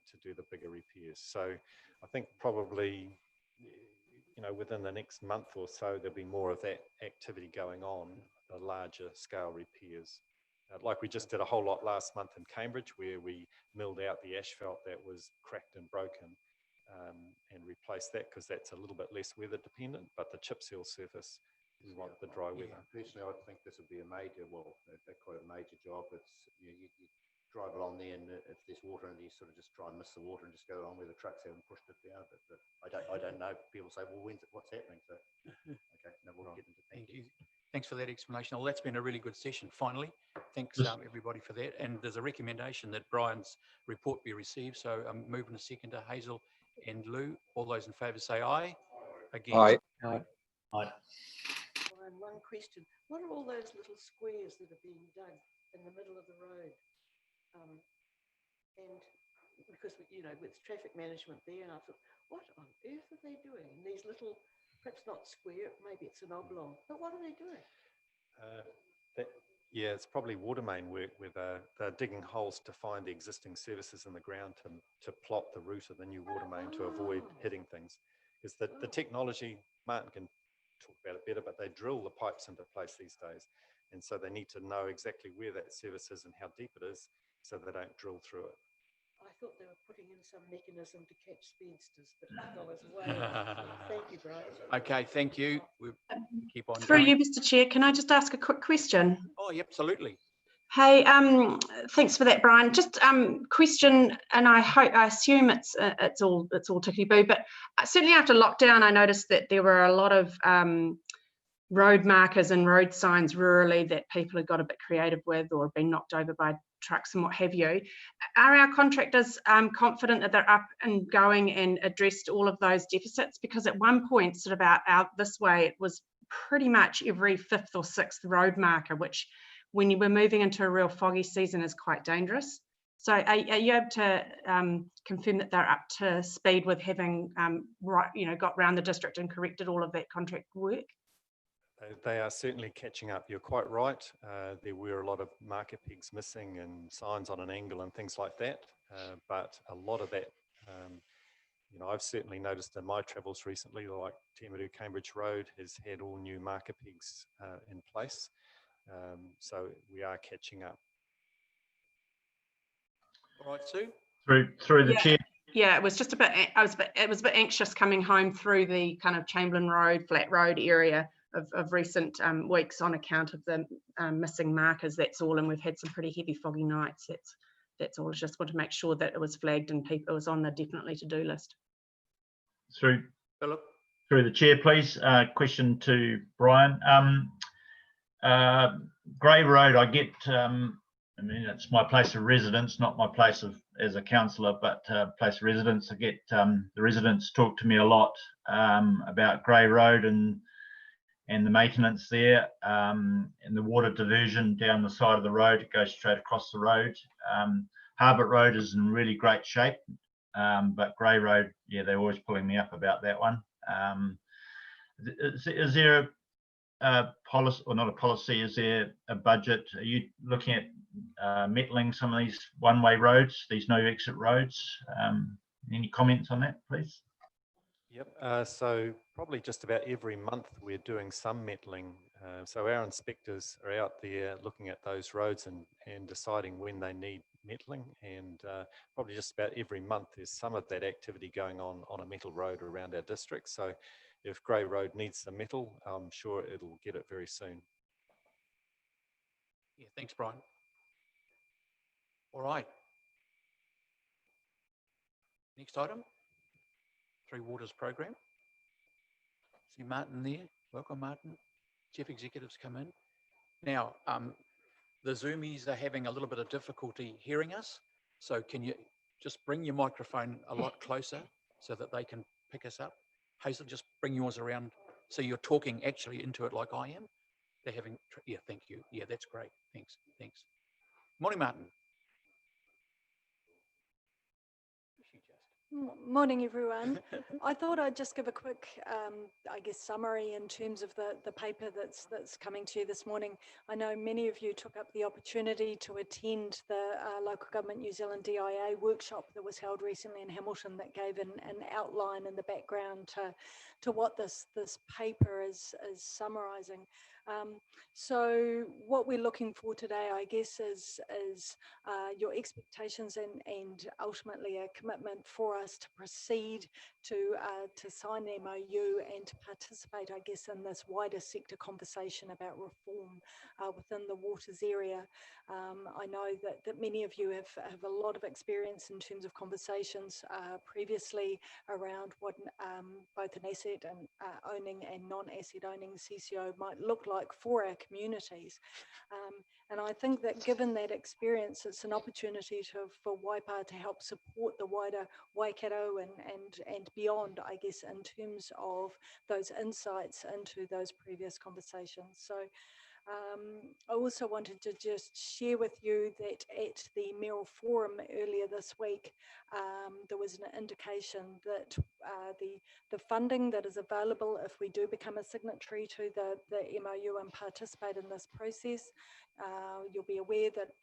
to do the bigger repairs. So I think probably, you know, within the next month or so, there'll be more of that activity going on, the larger scale repairs. Like we just did a whole lot last month in Cambridge, where we milled out the asphalt that was cracked and broken and replaced that, because that's a little bit less weather dependent, but the chip seal surface, we want the dry weather. Personally, I think this would be a major, well, quite a major job. It's, you drive along there, and if there's water, and you sort of just try and miss the water and just go along where the trucks haven't pushed it down. But I don't know. People say, well, what's happening? So okay, no, we'll get into Thank you. Thanks for that explanation. Well, that's been a really good session. Finally, thanks everybody for that. And there's a recommendation that Brian's report be received. So I'm moving a second to Hazel and Lou. All those in favour say aye. Against? Aye. Aye. One question. What are all those little squares that are being dug in the middle of the road? And because, you know, with traffic management there, and I thought, what on earth are they doing? And these little, perhaps not square, maybe it's an oblong, but what are they doing? Yeah, it's probably water main work where they're digging holes to find the existing services in the ground to plot the route of the new water main to avoid hitting things. Because the technology, Martin can talk about it better, but they drill the pipes into place these days. And so they need to know exactly where that service is and how deep it is so they don't drill through it. I thought they were putting in some mechanism to catch speedsters, but I was way off. Thank you, Brian. Okay, thank you. We'll keep on Through going. you, Mr. Chair, can I just ask a quick question? Oh, yeah, absolutely. Hey, thanks for that, Brian. Just question, and I assume it's all tickety boo, but certainly after lockdown, I noticed that there were a lot of road markers and road signs rurally that people had got a bit creative with or been knocked over by trucks and what have you. Are our contractors confident that they're up and going and addressed all of those deficits? Because at one point, sort of out this way, it was pretty much every fifth or sixth road marker, which when you were moving into a real foggy season is quite dangerous. So are you able to confirm that they're up to speed with having got round the district and corrected all of that contract work? They are certainly catching up. You're quite right. There were a lot of marker pegs missing and signs on an angle and things like that. But a lot of that, you know, I've certainly noticed in my travels recently, like Culinary Cambridge Road has had all new marker pegs in place. So we are catching up. All right, Sue. Through the chair. Yeah, it was just a bit. It was a bit anxious coming home through the kind of Chamberlain Road, Flat Road area of recent weeks on account of the missing markers. That's all, and we've had some pretty heavy foggy nights. That's all. I just want to make sure that it was flagged and it was on the definitely to-do list. Through Philip. Through the chair, please. Question to Brian. Grey Road, I get. I mean, it's my place of residence, not my place of as a councillor, but place of residence. I get the residents talk to me a lot about Grey Road and the maintenance there, and the water diversion down the side of the road. It goes straight across the road. Harbert Road is in really great shape, but Grey Road, yeah, they're always pulling me up about that one. Is there a policy, or not a policy, is there a budget? Are you looking at metling some of these one-way roads, these no exit roads? Any comments on that, please? Yep, so probably just about every month we're doing some metling. So our inspectors are out there looking at those roads and deciding when they need metling, and probably just about every month there's some of that activity going on a metal road around our district. So if Grey Road needs some metal, I'm sure it'll get it very soon. Yeah, thanks, Brian. All right. Next item. Three Waters program. See Martin there. Welcome, Martin. Chief executives come in. Now, the Zoomies are having a little bit of difficulty hearing us. So can you just bring your microphone a lot closer so that they can pick us up? Hazel, just bring yours around so you're talking actually into it like I am. They're having, yeah, thank you. Yeah, that's great. Thanks, thanks. Morning, Martin. Morning, everyone. I thought I'd just give a quick, I guess, summary in terms of the paper that's coming to you this morning. I know many of you took up the opportunity to attend the Local Government New Zealand DIA workshop that was held recently in Hamilton that gave an outline in the background to what this paper is summarising. So what we're looking for today, I guess, is your expectations and ultimately a commitment for us to proceed to sign the MOU and to participate, I guess, in this wider sector conversation about reform within the waters area. I know that many of you have a lot of experience in terms of conversations previously around what both an asset and owning and non-asset owning CCO might look like for our communities. And I think that given that experience, it's an opportunity for Waipa to help support the wider Waikato and beyond, I guess, in terms of those insights into those previous conversations. So I also wanted to just share with you that at the Mayoral Forum earlier this week, there was an indication that the funding that is available if we do become a signatory to the MOU and participate in this process, you'll be aware that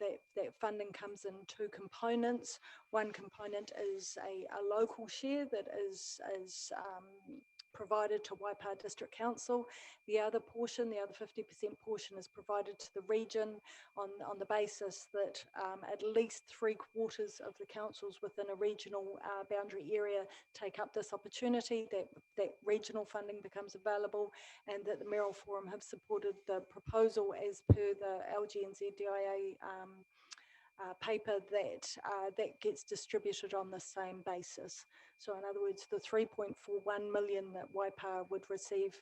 funding comes in two components. One component is a local share that is provided to Waipa District Council. The other portion, the other 50% portion, is provided to the region on the basis that at least 3/4 of the councils within a regional boundary area take up this opportunity, that regional funding becomes available, and that the Mayoral Forum have supported the proposal as per the LGNZ DIA paper that gets distributed on the same basis. So in other words, the 3.41 million that Waipa would receive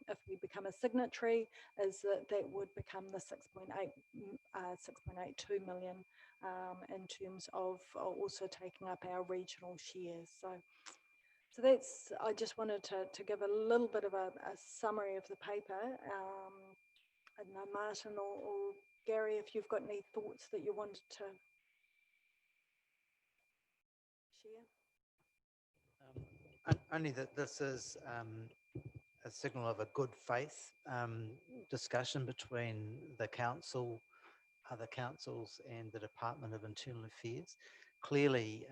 if we become a signatory is that would become the 6.82 million in terms of also taking up our regional shares. So that's, I just wanted to give a little bit of a summary of the paper. I don't know, Martin or Gary, if you've got any thoughts that you wanted to share. Only that this is a signal of a good faith discussion between the council, other councils and the Department of Internal Affairs. Clearly,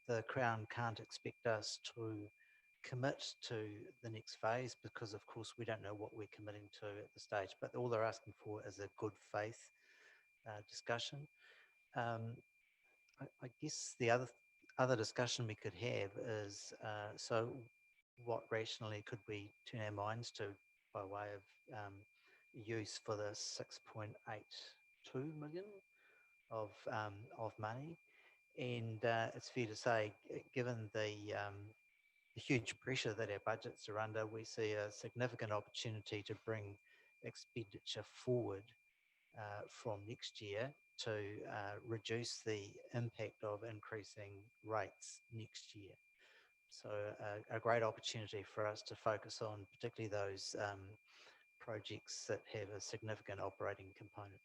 the Crown can't expect us to commit to the next phase because of course we don't know what we're committing to at the stage, but all they're asking for is a good faith discussion. I guess the other discussion we could have is so what rationally could we turn our minds to by way of use for the 6.82 million of money, and it's fair to say, given the huge pressure that our budgets are under, we see a significant opportunity to bring expenditure forward from next year to reduce the impact of increasing rates next year. So a great opportunity for us to focus on particularly those projects that have a significant operating component.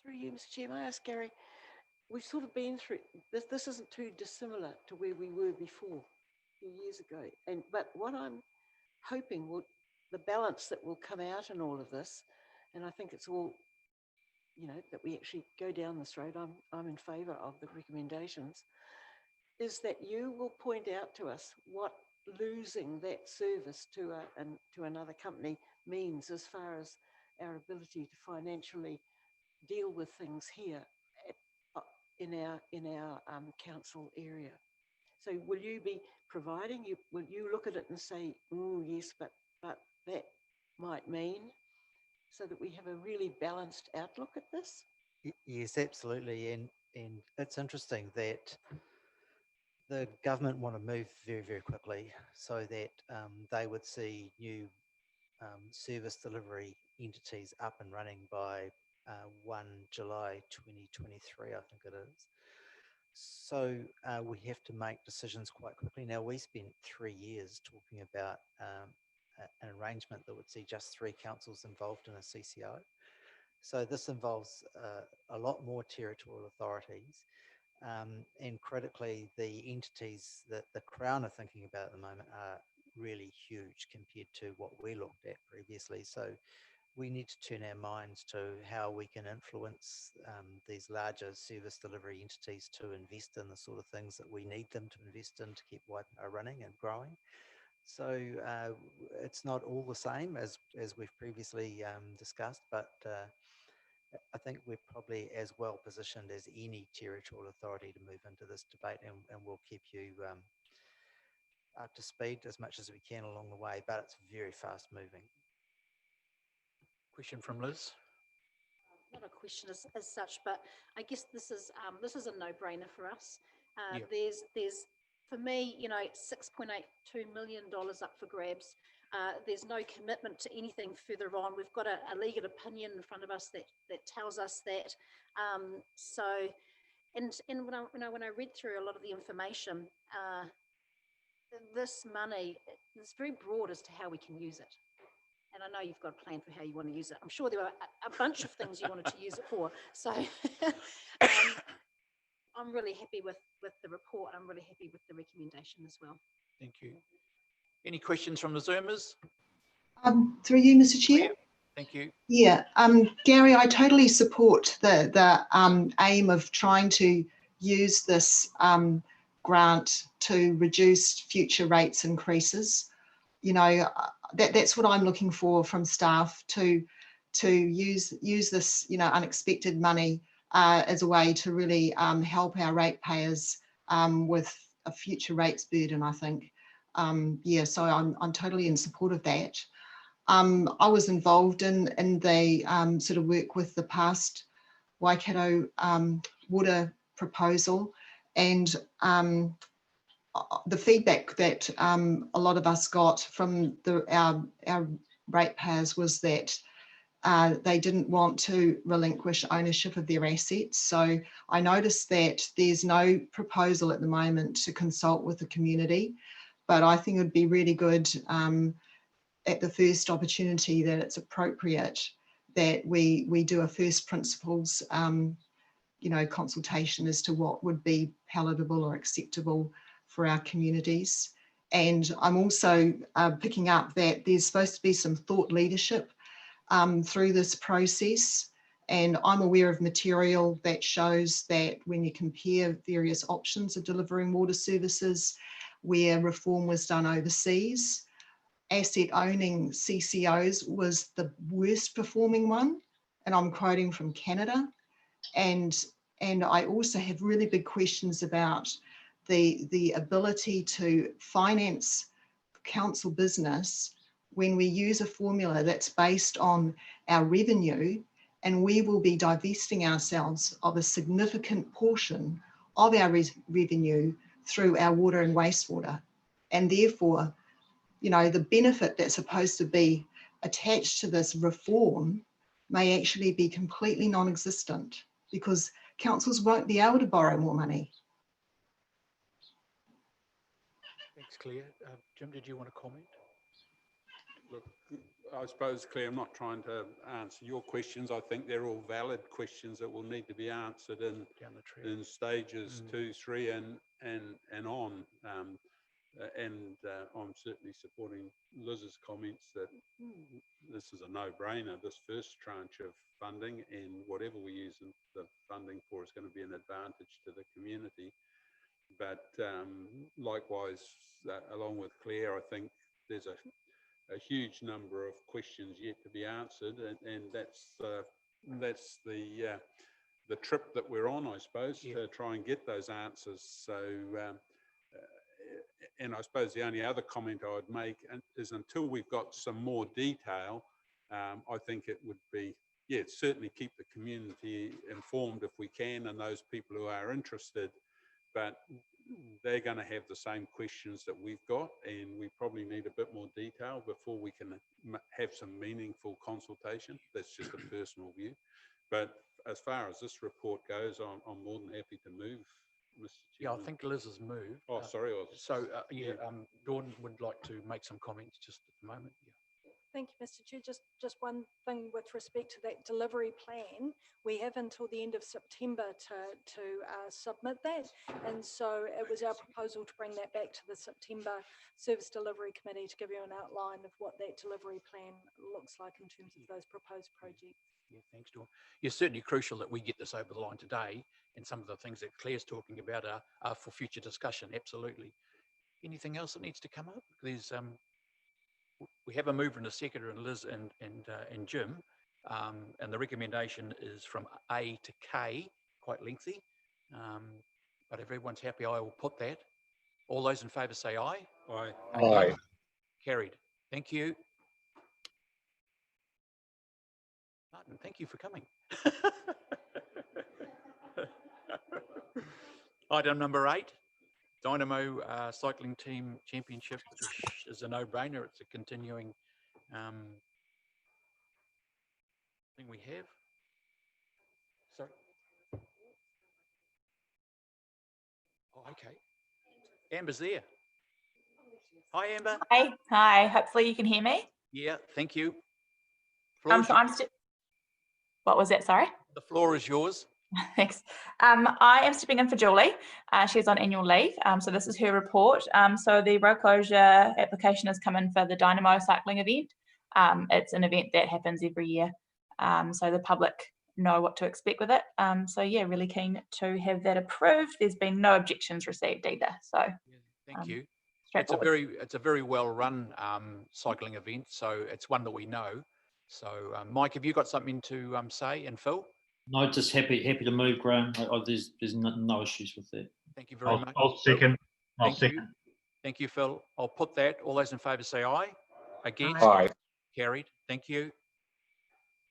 Through you, Mr. Chair, may I ask Gary, we've sort of been through, this isn't too dissimilar to where we were before, a few years ago. But what I'm hoping the balance that will come out in all of this, and I think it's all, you know, that we actually go down this road, I'm in favour of the recommendations, is that you will point out to us what losing that service to another company means as far as our ability to financially deal with things here in our council area. So will you be providing, will you look at it and say, oh yes, but that might mean, so that we have a really balanced outlook at this? Yes, absolutely. And it's interesting that the government want to move very, very quickly so that they would see new service delivery entities up and running by 1 July 2023, I think it is. So we have to make decisions quite quickly. Now, we spent 3 years talking about an arrangement that would see just 3 councils involved in a CCO. So this involves a lot more territorial authorities. And critically, the entities that the Crown are thinking about at the moment are really huge compared to what we looked at previously. So we need to turn our minds to how we can influence these larger service delivery entities to invest in the sort of things that we need them to invest in to keep Waipa running and growing. So it's not all the same as we've previously discussed, but I think we're probably as well positioned as any territorial authority to move into this debate, and we'll keep you up to speed as much as we can along the way, but it's very fast moving. Question from Liz. Not a question as such, but I guess this is a no-brainer for us. Yep. There's for me, you know, $6.82 million up for grabs. There's no commitment to anything further on. We've got a legal opinion in front of us that tells us that. So, and when I read through a lot of the information, this money is very broad as to how we can use it. And I know you've got a plan for how you want to use it. I'm sure there are a bunch of things you wanted to use it for. So I'm really happy with the report. I'm really happy with the recommendation as well. Thank you. Any questions from the Zoomers? Through you, Mr. Chair. Thank you. Yeah, Gary, I totally support the aim of trying to use this grant to reduce future rates increases. You know, that's what I'm looking for from staff, to use this, you know, unexpected money as a way to really help our ratepayers with a future rates burden, I think. Yeah, so I'm totally in support of that. I was involved in the sort of work with the past Waikato water proposal, and the feedback that a lot of us got from our ratepayers was that they didn't want to relinquish ownership of their assets. So I noticed that there's no proposal at the moment to consult with the community, but I think it would be really good at the first opportunity that it's appropriate that we do a first principles you know, consultation as to what would be palatable or acceptable for our communities. And I'm also picking up that there's supposed to be some thought leadership through this process. And I'm aware of material that shows that when you compare various options of delivering water services where reform was done overseas, asset owning CCOs was the worst performing one. And I'm quoting from Canada. And I also have really big questions about the ability to finance council business when we use a formula that's based on our revenue, and we will be divesting ourselves of a significant portion of our revenue through our water and wastewater. And therefore, you know, the benefit that's supposed to be attached to this reform may actually be completely non-existent, because councils won't be able to borrow more money. Thanks, Claire. Jim, did you want to comment? Look, I suppose, Claire, I'm not trying to answer your questions. I think they're all valid questions that will need to be answered in stages 2, 3 and on. I'm certainly supporting Liz's comments that this is a no-brainer, this first tranche of funding, and whatever we use the funding for is going to be an advantage to the community. But likewise, along with Claire, I think there's a huge number of questions yet to be answered, and that's the trip that we're on, I suppose, to try and get those answers. So, and I suppose the only other comment I would make is until we've got some more detail, I think it would be, yeah, certainly keep the community informed if we can, and those people who are interested, but they're going to have the same questions that we've got, and we probably need a bit more detail before we can have some meaningful consultation. That's just a personal view. But as far as this report goes, I'm more than happy to move, Mr. Yeah, Chairman. I think Liz has moved. Oh, sorry. Dawn would like to make some comments just at the moment. Yeah. Thank you, Mr. Chair. Just one thing with respect to that delivery plan. We have until the end of September to submit that. And so it was our proposal to bring that back to the September Service Delivery Committee to give you an outline of what that delivery plan looks like in terms of those proposed projects. Yeah, thanks, Dawn. It's certainly crucial that we get this over the line today, and some of the things that Claire's talking about are for future discussion, absolutely. Anything else that needs to come up? There's we have a mover and a seconder, and Liz and Jim, and the recommendation is from A to K, quite lengthy. But if everyone's happy, I will put that. All those in favour say aye. Aye. Aye. Carried. Thank you. Martin, thank you for coming. Item number 8, Dynamo Cycling Team Championship, which is a no-brainer. It's a continuing thing we have. Sorry. Oh, okay. Amber's there. Hi, Amber. Hi. Hopefully you can hear me. Yeah, thank you. So what was that? Sorry. The floor is yours. Thanks. I am stepping in for Julie. She's on annual leave. So this is her report. So the road closure application has come in for the Dynamo cycling event. It's an event that happens every year. So the public know what to expect with it. So yeah, really keen to have that approved. There's been no objections received either. So thank you. It's a very well run cycling event. So it's one that we know. So Mike, have you got something to say? And Phil? No, just happy to move, Graham. There's no issues with that. Thank you very much. I'll second. Thank you, Phil. I'll put that. All those in favour say aye. Against? Aye. Carried. Thank you.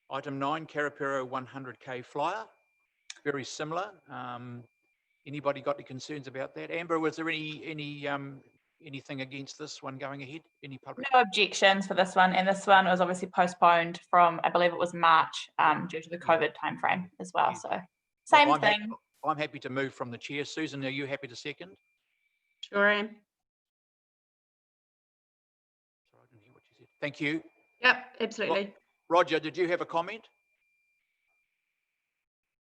Item 9, Karapiro 100k flyer. Very similar. Anybody got any concerns about that? Amber, was there anything against this one going ahead? Any public? No objections for this one, and this one was obviously postponed from, I believe it was March, due to the COVID timeframe as well. So same thing. I'm happy to move from the chair. Susan, are you happy to second? Sure am. Sorry, I didn't hear what you said. Thank you. Yep, absolutely. Roger, did you have a comment?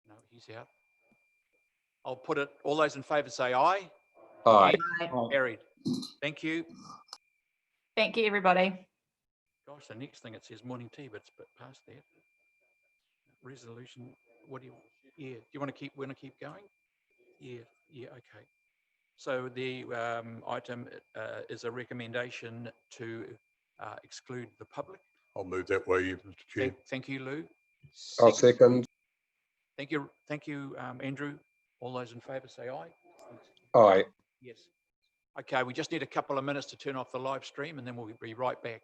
No, he's out. I'll put it. All those in favour say aye. Aye. Carried. Thank you. Thank you, everybody. Gosh, the next thing it says morning tea, but it's a bit past that. Resolution. What do you? Yeah. Do you want to keep going? Yeah. Yeah. Okay. So the item is a recommendation to exclude the public. I'll move that way, Mr. Chair. Thank you, Lou. I'll second. Thank you, Andrew. All those in favour say aye. Aye. Yes. Okay, we just need a couple of minutes to turn off the live stream, and then we'll be right back.